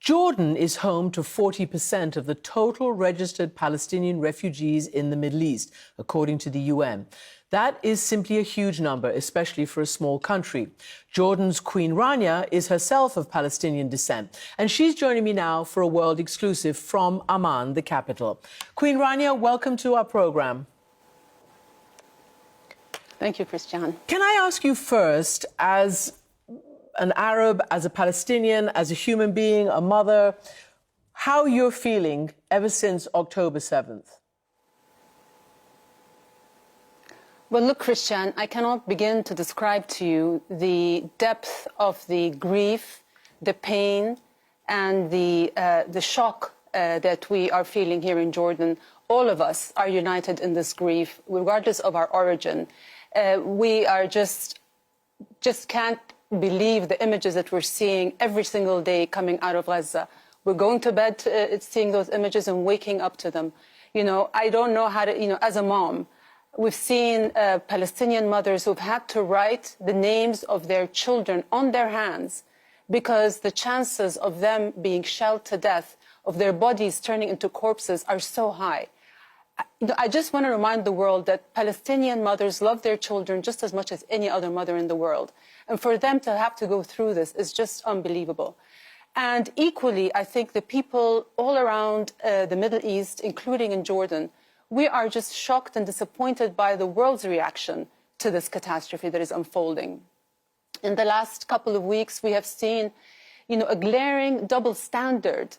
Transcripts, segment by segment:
Jordan is home to 40% of the total registered Palestinian refugees in the Middle East, according to the UN. That is simply a huge number, especially for a small country. Jordan's Queen Rania is herself of Palestinian descent, and she's joining me now for a world exclusive from Amman, the capital. Queen Rania, welcome to our program. Thank you, Kристиан. Can I ask you first, as an Arab, as a Palestinian, as a human being, a mother, how you're feeling ever since October 7th? Well, look, Kристиан, I cannot begin to describe to you the depth of the grief, the pain, and the shock that we are feeling here in Jordan. All of us are united in this grief, regardless of our origin. We are just can't believe the images that we're seeing every single day coming out of Gaza. We're going to bed seeing those images and waking up to them. You know, I don't know how to, as a mom, we've seen Palestinian mothers who've had to write the names of their children on their hands because the chances of them being shelled to death, of their bodies turning into corpses, are so high. I just want to remind the world that Palestinian mothers love their children just as much as any other mother in the world. And for them to have to go through this is just unbelievable. And equally, I think the people all around the Middle East, including in Jordan, we are just shocked and disappointed by the world's reaction to this catastrophe that is unfolding. In the last couple of weeks, we have seen, a glaring double standard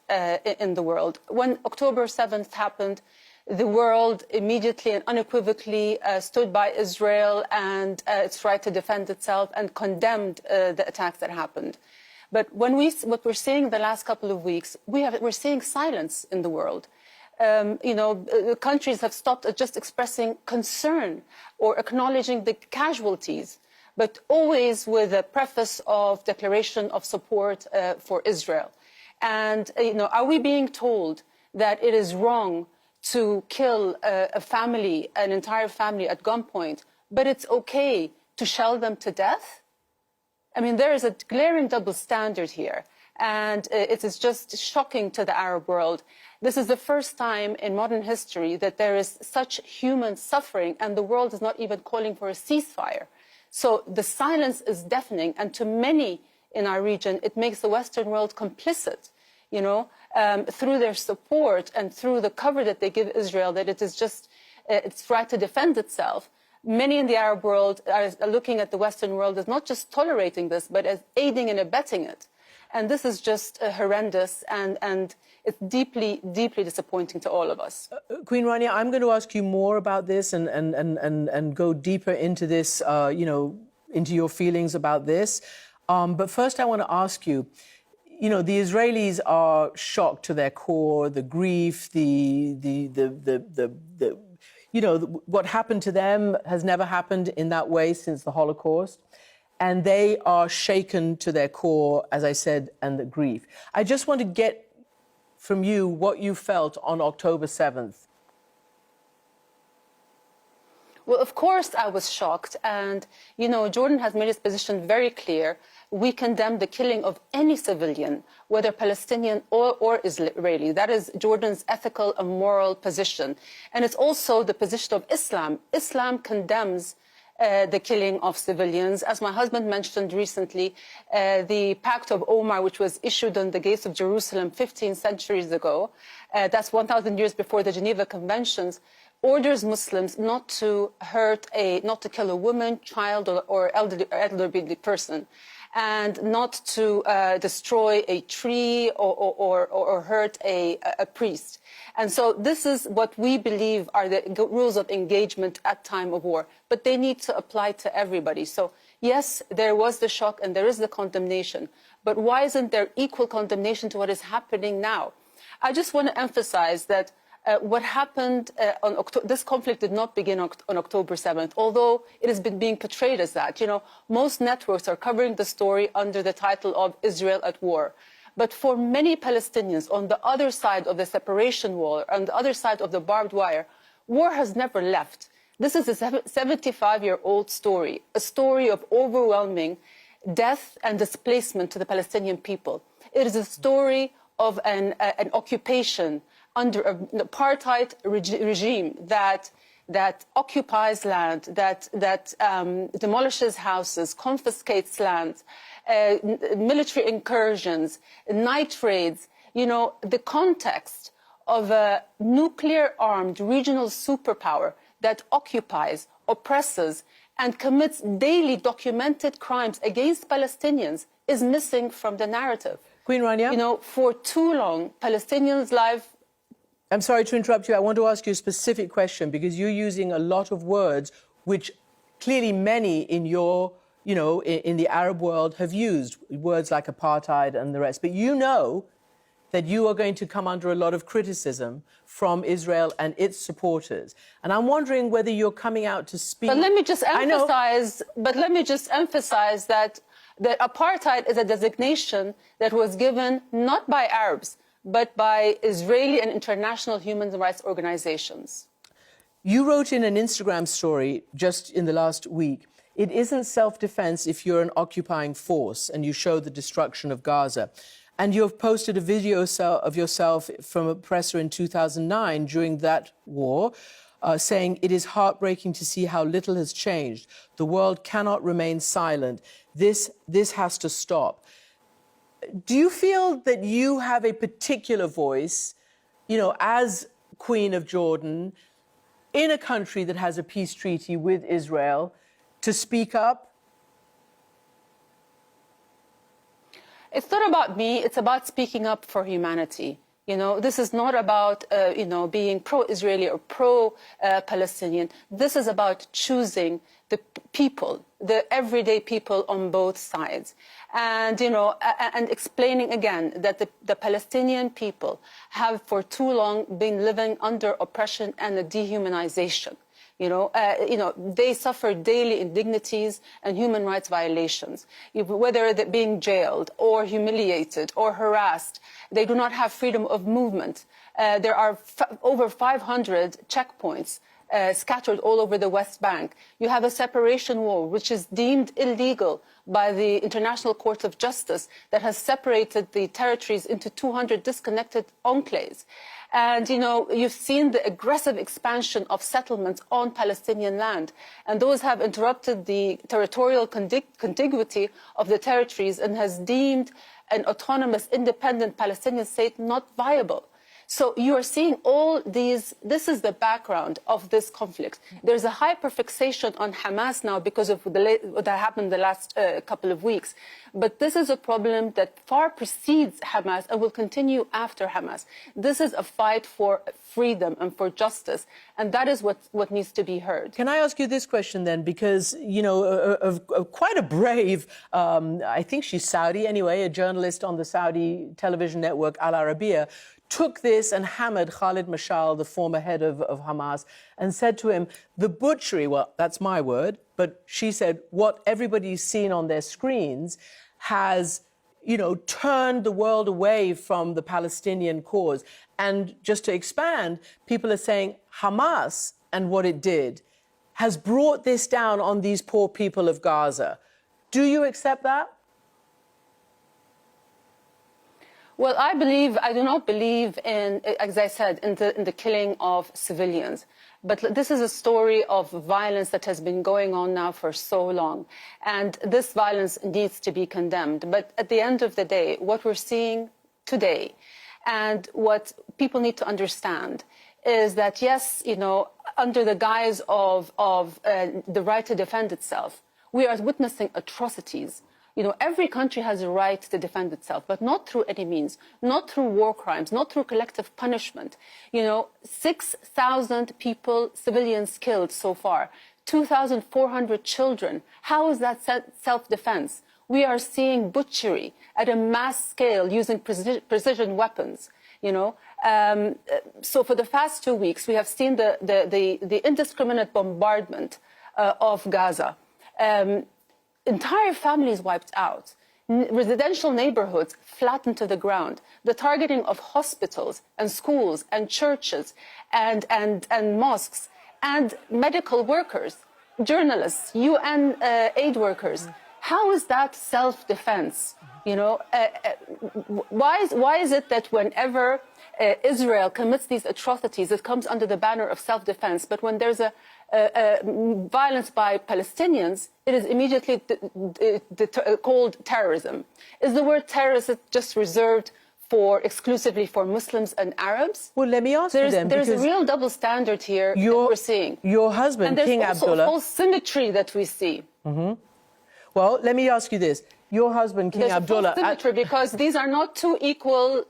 in the world. When October 7th happened, the world immediately and unequivocally stood by Israel and its right to defend itself and condemned the attacks that happened. But what we're seeing the last couple of weeks, we're seeing silence in the world. Countries have stopped at just expressing concern or acknowledging the casualties, but always with a preface of declaration of support for Israel. And, are we being told that it is wrong to kill a family, an entire family at gunpoint, but it's okay to shell them to death? I mean, there is a glaring double standard here, and it is just shocking to the Arab world. This is the first time in modern history that there is such human suffering, and the world is not even calling for a ceasefire. So the silence is deafening, and to many in our region, it makes the Western world complicit, through their support and through the cover that they give Israel, that it is just its right to defend itself. Many in the Arab world are looking at the Western world as not just tolerating this, but as aiding and abetting it. And this is just horrendous, and it's deeply, deeply disappointing to all of us. Queen Rania, I'm going to ask you more about this and go deeper into this, into your feelings about this. But first I want to ask you, the Israelis are shocked to their core, the grief, what happened to them has never happened in that way since the Holocaust. And they are shaken to their core, as I said, and the grief. I just want to get from you what you felt on October 7th. Well, of course I was shocked. And, Jordan has made its position very clear. We condemn the killing of any civilian, whether Palestinian or Israeli. That is Jordan's ethical and moral position. And it's also the position of Islam. Islam condemns the killing of civilians. As my husband mentioned recently, the Pact of Omar, which was issued on the gates of Jerusalem 15 centuries ago, that's 1,000 years before the Geneva Conventions, orders Muslims not to kill a woman, child, or elderly person, and not to destroy a tree or hurt a priest. And so this is what we believe are the rules of engagement at time of war, but they need to apply to everybody. So yes, there was the shock and there is the condemnation, but why isn't there equal condemnation to what is happening now? I just want to emphasize that what happened on this conflict did not begin on October 7th, although it has been being portrayed as that. Most networks are covering the story under the title of Israel at War. But for many Palestinians on the other side of the separation wall, on the other side of the barbed wire, war has never left. This is a 75-year-old story, a story of overwhelming death and displacement to the Palestinian people. It is a story of an occupation under an apartheid regime that occupies land, that demolishes houses, confiscates land, military incursions, night raids, you know, the context of a nuclear-armed regional superpower that occupies, oppresses, and commits daily documented crimes against Palestinians is missing from the narrative. Queen Rania? You know, for too long, Palestinians' life... I'm sorry to interrupt you. I want to ask you a specific question because you're using a lot of words which clearly many in your, you know, in the Arab world have used, words like apartheid and the rest. But you know that you are going to come under a lot of criticism from Israel and its supporters. And I'm wondering whether you're coming out to speak... But let me just emphasize that apartheid is a designation that was given not by Arabs, but by Israeli and international human rights organizations. You wrote in an Instagram story just in the last week, it isn't self-defense if you're an occupying force, and you show the destruction of Gaza. And you've posted a video of yourself from a presser in 2009 during that war, saying, it is heartbreaking to see how little has changed. The world cannot remain silent. This has to stop. Do you feel that you have a particular voice, you know, as Queen of Jordan, in a country that has a peace treaty with Israel, to speak up? It's not about me, it's about speaking up for humanity. You know, this is not about, you know, being pro-Israeli or pro-Palestinian. This is about choosing the people, the everyday people on both sides. And, you know, and explaining again that the Palestinian people have for too long been living under oppression and a dehumanization. You know, they suffer daily indignities and human rights violations, whether they're being jailed or humiliated or harassed. They do not have freedom of movement. There are over 500 checkpoints scattered all over the West Bank. You have a separation wall, which is deemed illegal by the International Court of Justice, that has separated the territories into 200 disconnected enclaves. And, you know, you've seen the aggressive expansion of settlements on Palestinian land. And those have interrupted the territorial contiguity of the territories and has deemed an autonomous, independent Palestinian state not viable. So you are seeing all these, this is the background of this conflict. There's a hyperfixation on Hamas now because of what happened the last couple of weeks. But this is a problem that far precedes Hamas and will continue after Hamas. This is a fight for freedom and for justice, and that is what needs to be heard. Can I ask you this question then? Because, you know, quite a brave, I think she's Saudi anyway, a journalist on the Saudi television network Al Arabiya, took this and hammered Khalid Mashal, the former head of Hamas, and said to him, the butchery, well, that's my word, but she said, what everybody's seen on their screens has, you know, turned the world away from the Palestinian cause. And just to expand, people are saying Hamas and what it did has brought this down on these poor people of Gaza. Do you accept that? Well, I do not believe in, as I said, in the killing of civilians. But this is a story of violence that has been going on now for so long. And this violence needs to be condemned. But at the end of the day, what we're seeing today and what people need to understand is that, yes, you know, under the guise of the right to defend itself, we are witnessing atrocities. You know, every country has a right to defend itself, but not through any means, not through war crimes, not through collective punishment. You know, 6,000 people, civilians killed so far, 2,400 children. How is that self-defense? We are seeing butchery at a mass scale using precision weapons. You know, so for the past 2 weeks, we have seen the indiscriminate bombardment of Gaza. Entire families wiped out, residential neighborhoods flattened to the ground, the targeting of hospitals and schools and churches and mosques and medical workers, journalists, UN aid workers. How is that self-defense? You know, why is it that whenever Israel commits these atrocities, it comes under the banner of self-defense, but when there's a violence by Palestinians, it is immediately called terrorism? Is the word terrorist just reserved exclusively for Muslims and Arabs? Well, let me ask you then, there's a real double standard here that we're seeing. Your husband, King Abdullah... And there's also a false symmetry that we see. Mm-hmm. Well, let me ask you this. Your husband, King Abdullah... There's a false symmetry because these are not two equal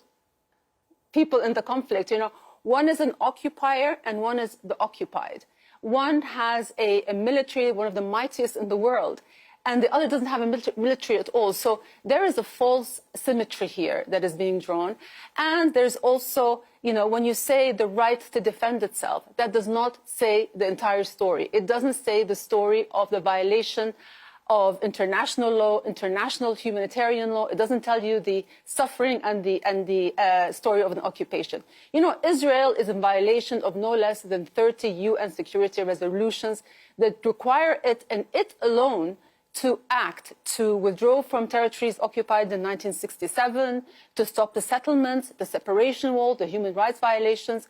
people in the conflict. You know, one is an occupier and one is the occupied. One has a military, one of the mightiest in the world, and the other doesn't have a military at all. So there is a false symmetry here that is being drawn. And there's also, you know, when you say the right to defend itself, that does not say the entire story. It doesn't say the story of the violation of international law, international humanitarian law. It doesn't tell you the suffering and the story of an occupation. You know, Israel is in violation of no less than 30 UN security resolutions that require it and it alone to act, to withdraw from territories occupied in 1967, to stop the settlements, the separation wall, the human rights violations.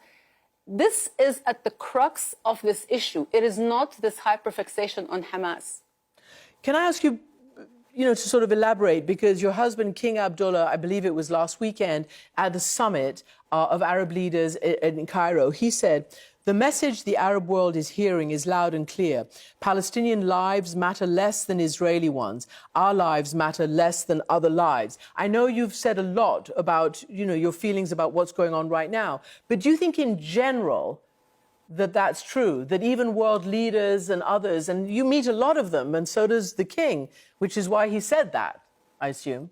This is at the crux of this issue. It is not this hyperfixation on Hamas. Can I ask you, to sort of elaborate, because your husband, King Abdullah, I believe it was last weekend, at the summit of Arab leaders in Cairo, he said, the message the Arab world is hearing is loud and clear. Palestinian lives matter less than Israeli ones. Our lives matter less than other lives. I know you've said a lot about, your feelings about what's going on right now, but do you think in general that that's true, that even world leaders and others, and you meet a lot of them, and so does the king, which is why he said that, I assume?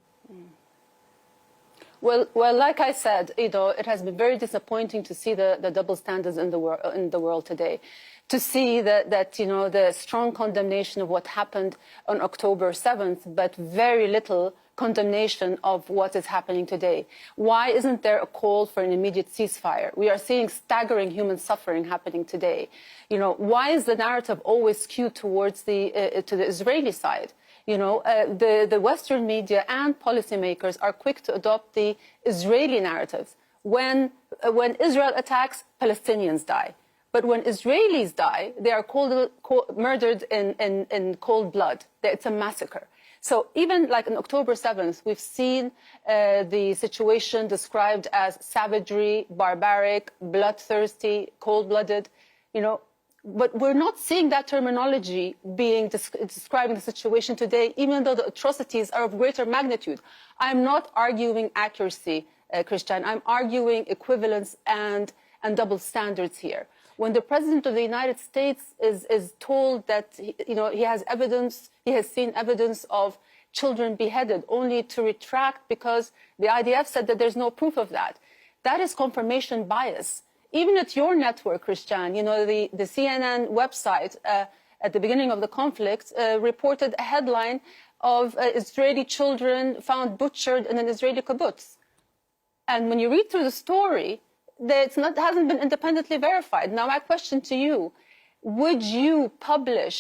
Well, like I said, it has been very disappointing to see the double standards in the world today, to see that the strong condemnation of what happened on October 7th, but very little condemnation of what is happening today. Why isn't there a call for an immediate ceasefire? We are seeing staggering human suffering happening today. Why is the narrative always skewed towards to the Israeli side? The Western media and policymakers are quick to adopt the Israeli narrative. When Israel attacks, Palestinians die. But when Israelis die, they are murdered in cold blood. It's a massacre. So even like on October 7th, we've seen the situation described as savagery, barbaric, bloodthirsty, cold-blooded, But we're not seeing that terminology being describing the situation today, even though the atrocities are of greater magnitude. I'm not arguing accuracy, Khrishtian. I'm arguing equivalence and double standards here. When the President of the United States is told that he has seen evidence of children beheaded, only to retract because the IDF said that there's no proof of that, that is confirmation bias. Even at your network, Khrishtian, the CNN website at the beginning of the conflict reported a headline of Israeli children found butchered in an Israeli kibbutz. And when you read through the story, it hasn't been independently verified. Now, my question to you, would you publish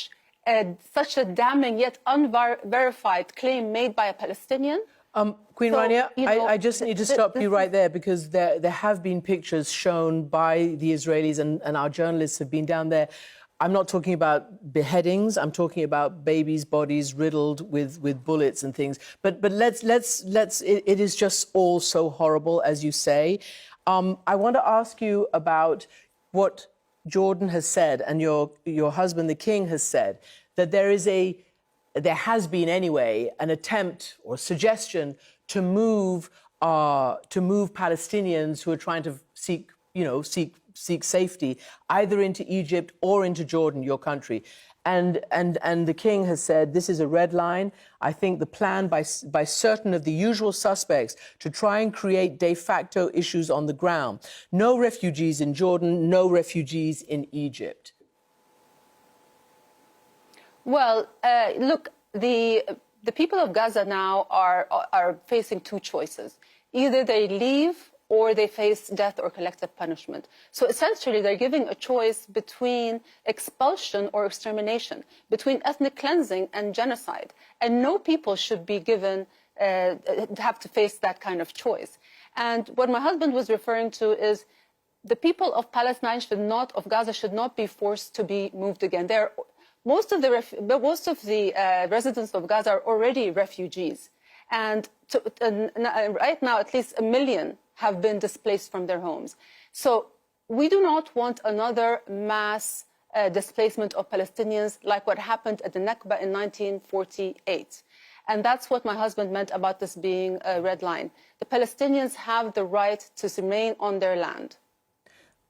such a damning yet unverified claim made by a Palestinian? Queen Rania, I just need to stop you right there, because there have been pictures shown by the Israelis, and our journalists have been down there. I'm not talking about beheadings. I'm talking about babies' bodies riddled with bullets and things. But let's it is just all so horrible, as you say. I want to ask you about what Jordan has said, and your husband, the king, has said, that there has been anyway an attempt or suggestion to move Palestinians who are trying to seek safety either into Egypt or into Jordan, your country. And the king has said this is a red line. I think the plan by certain of the usual suspects to try and create de facto issues on the ground. No refugees in Jordan, no refugees in Egypt. Well, look, the people of Gaza now are facing two choices. Either they leave or they face death or collective punishment. So essentially, they're giving a choice between expulsion or extermination, between ethnic cleansing and genocide. And no people should be given, have to face that kind of choice. And what my husband was referring to is the people of Palestine of Gaza should not be forced to be moved again. Most of the residents of Gaza are already refugees. And right now, at least 1 million have been displaced from their homes. So we do not want another mass displacement of Palestinians like what happened at the Nakba in 1948. And that's what my husband meant about this being a red line. The Palestinians have the right to remain on their land.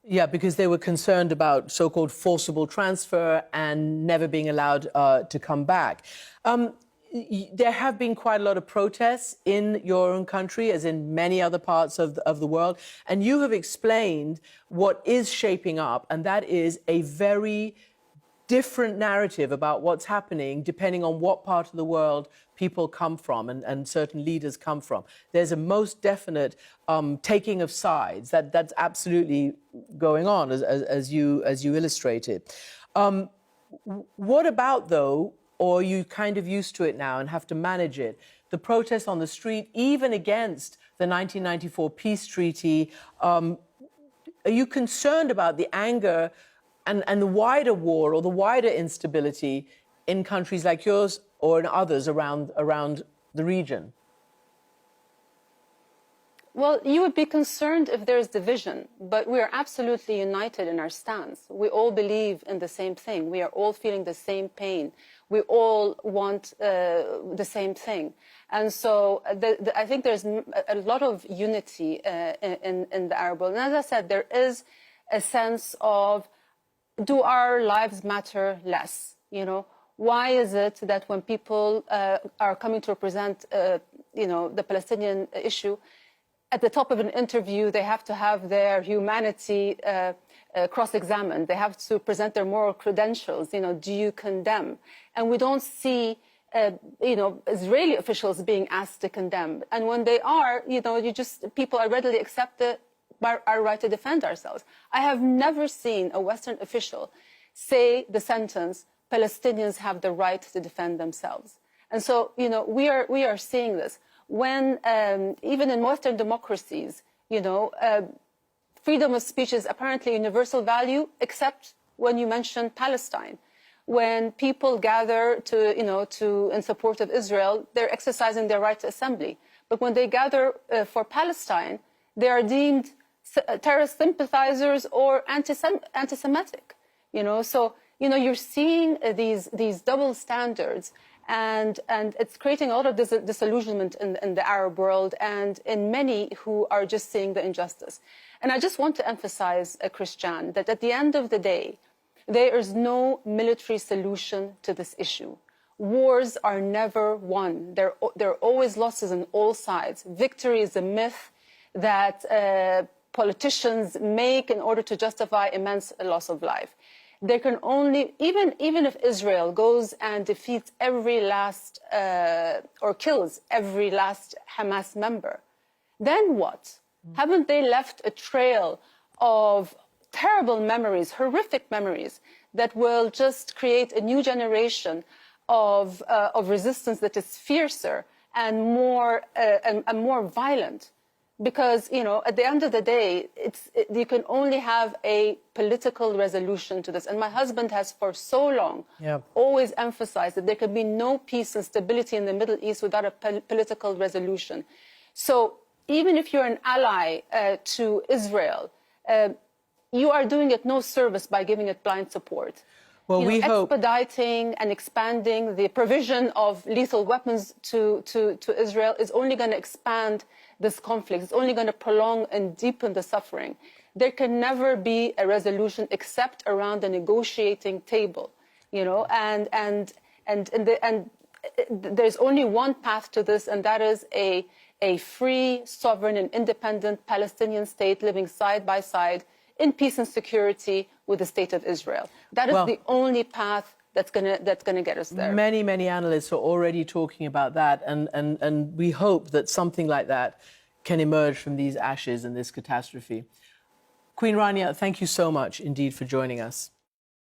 Yeah, because they were concerned about so-called forcible transfer and never being allowed to come back. There have been quite a lot of protests in your own country, as in many other parts of the world. And you have explained what is shaping up, and that is a very different narrative about what's happening depending on what part of the world people come from and certain leaders come from. There's a most definite taking of sides that's absolutely going on, as you illustrated. What about, though, or are you kind of used to it now and have to manage it, the protests on the street, even against the 1994 peace treaty? Are you concerned about the anger and the wider war or the wider instability in countries like yours or in others around the region? Well, you would be concerned if there's division, but we are absolutely united in our stance. We all believe in the same thing. We are all feeling the same pain. We all want the same thing. And so I think there's a lot of unity in the Arab world. And as I said, there is a sense of, do our lives matter less? You know, why is it that when people are coming to represent, the Palestinian issue, at the top of an interview, they have to have their humanity cross-examined. They have to present their moral credentials. You know, do you condemn? And we don't see, Israeli officials being asked to condemn. And when they are, people are readily accept our right to defend ourselves. I have never seen a Western official say the sentence, Palestinians have the right to defend themselves. And so, we are seeing this. When, even in Western democracies, freedom of speech is apparently a universal value, except when you mention Palestine. When people gather in support of Israel, they're exercising their right to assembly. But when they gather for Palestine, they are deemed terrorist sympathizers or anti-Semitic. So you're seeing these double standards. And it's creating a lot of disillusionment in the Arab world and in many who are just seeing the injustice. And I just want to emphasize, Khristyan, that at the end of the day, there is no military solution to this issue. Wars are never won. There are always losses on all sides. Victory is a myth that politicians make in order to justify immense loss of life. They can only, even if Israel goes and defeats every last, or kills every last Hamas member, then what? Haven't they left a trail of terrible memories, horrific memories, that will just create a new generation of resistance that is fiercer and more violent? Because, at the end of the day, you can only have a political resolution to this. And my husband has for so long always emphasized that there can be no peace and stability in the Middle East without a political resolution. So even if you're an ally to Israel, you are doing it no service by giving it blind support. Well, we hope expediting and expanding the provision of lethal weapons to Israel is only going to expand this conflict. It's only going to prolong and deepen the suffering. There can never be a resolution except around the negotiating table, and there's only one path to this, and that is a free, sovereign, and independent Palestinian state living side by side in peace and security with the state of Israel. That is the only path that's gonna get us there. Many analysts are already talking about that, and we hope that something like that can emerge from these ashes and this catastrophe. Queen Rania, thank you so much indeed for joining us.